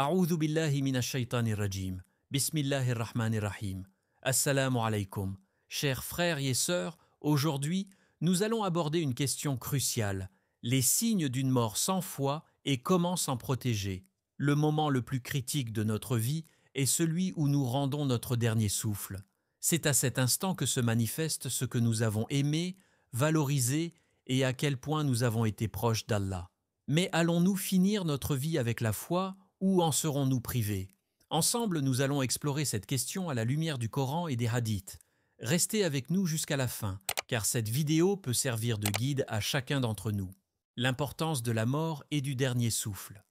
A'oudhu billahi minash shaitanir rajim. Bismillahir rahmanir rahim. Assalamu alaikum. Chers frères et sœurs, aujourd'hui, nous allons aborder une question cruciale, les signes d'une mort sans foi et comment s'en protéger. Le moment le plus critique de notre vie est celui où nous rendons notre dernier souffle. C'est à cet instant que se manifeste ce que nous avons aimé, valorisé et à quel point nous avons été proches d'Allah. Mais allons-nous finir notre vie avec la foi ou en serons-nous privés? Ensemble, nous allons explorer cette question à la lumière du Coran et des hadiths. Restez avec nous jusqu'à la fin, car cette vidéo peut servir de guide à chacun d'entre nous. L'importance de la mort et du dernier souffle.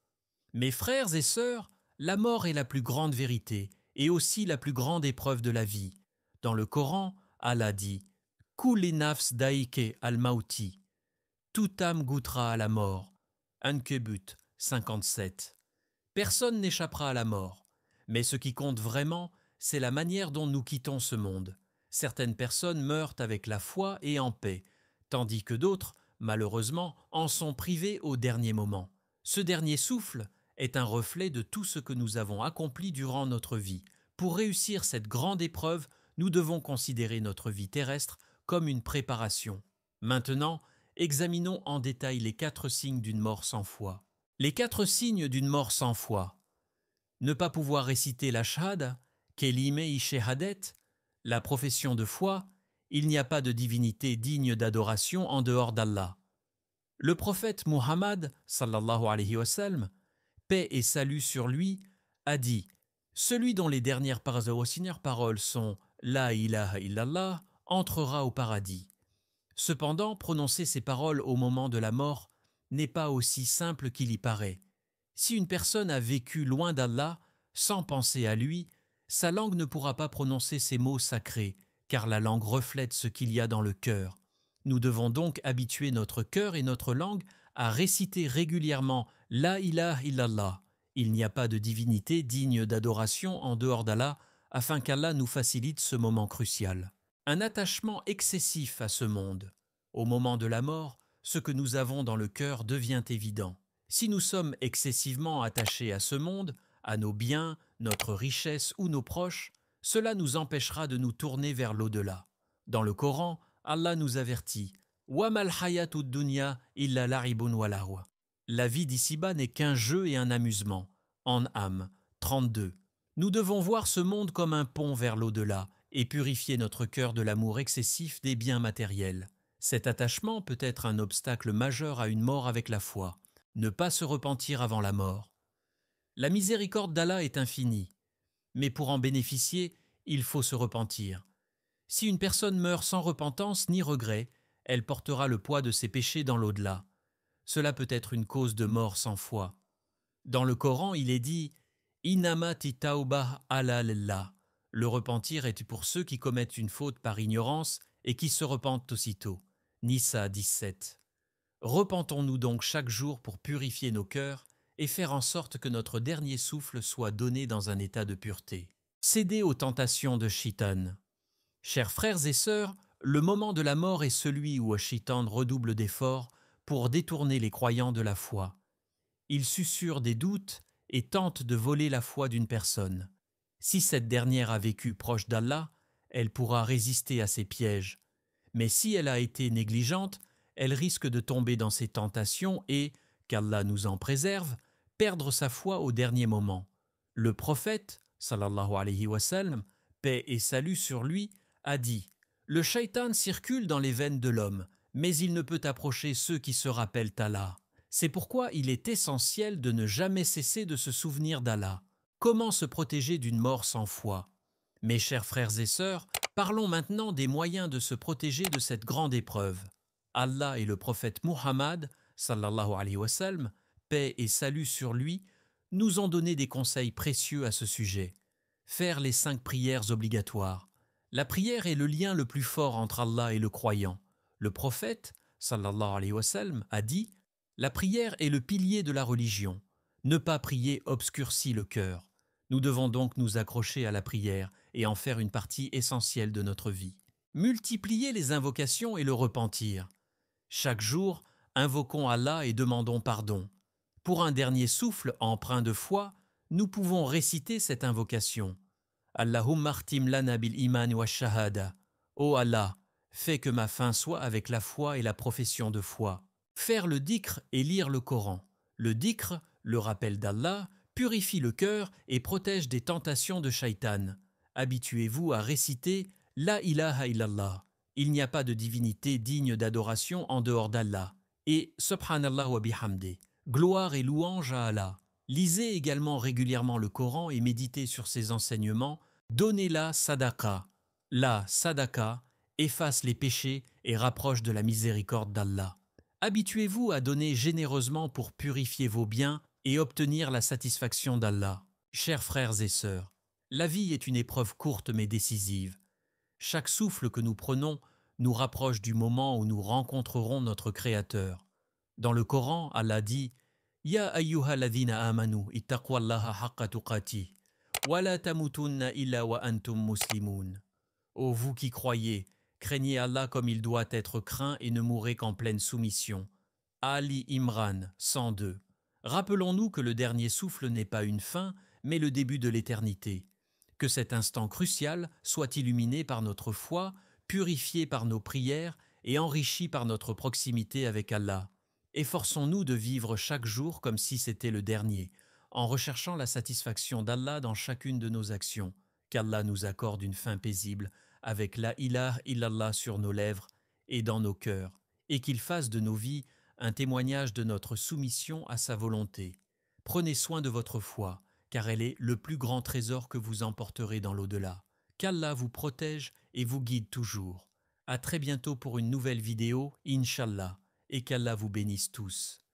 Mes frères et sœurs, la mort est la plus grande vérité et aussi la plus grande épreuve de la vie. Dans le Coran, Allah dit « Kulli nafs daïke al-mauti » toute âme goûtera à la mort. Ankebut 57. Personne n'échappera à la mort. Mais ce qui compte vraiment, c'est la manière dont nous quittons ce monde. Certaines personnes meurent avec la foi et en paix, tandis que d'autres, malheureusement, en sont privées au dernier moment. Ce dernier souffle est un reflet de tout ce que nous avons accompli durant notre vie. Pour réussir cette grande épreuve, nous devons considérer notre vie terrestre comme une préparation. Maintenant, examinons en détail les 4 signes d'une mort sans foi. Les 4 signes d'une mort sans foi. Ne pas pouvoir réciter la shahada, kelime-i shahadet, la profession de foi, il n'y a pas de divinité digne d'adoration en dehors d'Allah. Le prophète Muhammad, sallallahu alayhi wa sallam, paix et salut sur lui, a dit « Celui dont les dernières paroles sont « La ilaha illallah » entrera au paradis. » Cependant, prononcer ces paroles au moment de la mort n'est pas aussi simple qu'il y paraît. Si une personne a vécu loin d'Allah, sans penser à lui, sa langue ne pourra pas prononcer ces mots sacrés, car la langue reflète ce qu'il y a dans le cœur. Nous devons donc habituer notre cœur et notre langue à réciter régulièrement « La ilaha illallah ». Il n'y a pas de divinité digne d'adoration en dehors d'Allah, afin qu'Allah nous facilite ce moment crucial. Un attachement excessif à ce monde. Au moment de la mort, ce que nous avons dans le cœur devient évident. Si nous sommes excessivement attachés à ce monde, à nos biens, notre richesse ou nos proches, cela nous empêchera de nous tourner vers l'au-delà. Dans le Coran, Allah nous avertit « Wa mal hayatud dunya illa la'ibun wa lahwa » La vie d'ici-bas n'est qu'un jeu et un amusement. An'am 32. Nous devons voir ce monde comme un pont vers l'au-delà et purifier notre cœur de l'amour excessif des biens matériels. Cet attachement peut être un obstacle majeur à une mort avec la foi. Ne pas se repentir avant la mort. La miséricorde d'Allah est infinie, mais pour en bénéficier, il faut se repentir. Si une personne meurt sans repentance ni regret, elle portera le poids de ses péchés dans l'au-delà. Cela peut être une cause de mort sans foi. Dans le Coran, il est dit « Innamati taubah ala lillah » Le repentir est pour ceux qui commettent une faute par ignorance et qui se repentent aussitôt. Nisa 17. Repentons-nous donc chaque jour pour purifier nos cœurs et faire en sorte que notre dernier souffle soit donné dans un état de pureté. Céder aux tentations de Shaitan. Chers frères et sœurs, le moment de la mort est celui où Shaitan redouble d'efforts pour détourner les croyants de la foi. Il susurre des doutes et tente de voler la foi d'une personne. Si cette dernière a vécu proche d'Allah, elle pourra résister à ses pièges. Mais si elle a été négligente, elle risque de tomber dans ses tentations et, qu'Allah nous en préserve, perdre sa foi au dernier moment. Le prophète, sallallahu alayhi wa sallam, paix et salut sur lui, a dit « Le shaitan circule dans les veines de l'homme, mais il ne peut approcher ceux qui se rappellent Allah. C'est pourquoi il est essentiel de ne jamais cesser de se souvenir d'Allah. » Comment se protéger d'une mort sans foi? Mes chers frères et sœurs, parlons maintenant des moyens de se protéger de cette grande épreuve. Allah et le prophète Muhammad, sallallahu alayhi wa sallam, paix et salut sur lui, nous ont donné des conseils précieux à ce sujet. Faire les 5 prières obligatoires. La prière est le lien le plus fort entre Allah et le croyant. Le prophète, sallallahu alayhi wa sallam, a dit « La prière est le pilier de la religion. Ne pas prier obscurcit le cœur. » Nous devons donc nous accrocher à la prière et en faire une partie essentielle de notre vie. Multiplier les invocations et le repentir. Chaque jour, invoquons Allah et demandons pardon. Pour un dernier souffle empreint de foi, nous pouvons réciter cette invocation. Allahumma khtim lana bil iman wa shahada. Ô Allah, fais que ma fin soit avec la foi et la profession de foi. Faire le dhikr et lire le Coran. Le dhikr, le rappel d'Allah, purifie le cœur et protège des tentations de Shaitan. Habituez-vous à réciter La ilaha illallah. Il n'y a pas de divinité digne d'adoration en dehors d'Allah. Et Subhanallah wa bihamdi. Gloire et louange à Allah. Lisez également régulièrement le Coran et méditez sur ses enseignements. Donnez la sadaqa. La sadaqa efface les péchés et rapproche de la miséricorde d'Allah. Habituez-vous à donner généreusement pour purifier vos biens et obtenir la satisfaction d'Allah. Chers frères et sœurs, la vie est une épreuve courte mais décisive. Chaque souffle que nous prenons nous rapproche du moment où nous rencontrerons notre Créateur. Dans le Coran, Allah dit « Ya ayyuha ladhina amanu ittaqwallaha haqqa tuqati, wa la tamutunna illa wa antum muslimun » Ô vous qui croyez, craignez Allah comme il doit être craint et ne mourrez qu'en pleine soumission. Ali Imran 102. Rappelons-nous que le dernier souffle n'est pas une fin, mais le début de l'éternité. Que cet instant crucial soit illuminé par notre foi, purifié par nos prières et enrichi par notre proximité avec Allah. Efforçons-nous de vivre chaque jour comme si c'était le dernier, en recherchant la satisfaction d'Allah dans chacune de nos actions. Qu'Allah nous accorde une fin paisible avec la ilaha illallah sur nos lèvres et dans nos cœurs, et qu'il fasse de nos vies un témoignage de notre soumission à sa volonté. Prenez soin de votre foi, car elle est le plus grand trésor que vous emporterez dans l'au-delà. Qu'Allah vous protège et vous guide toujours. À très bientôt pour une nouvelle vidéo, Inch'Allah, et qu'Allah vous bénisse tous.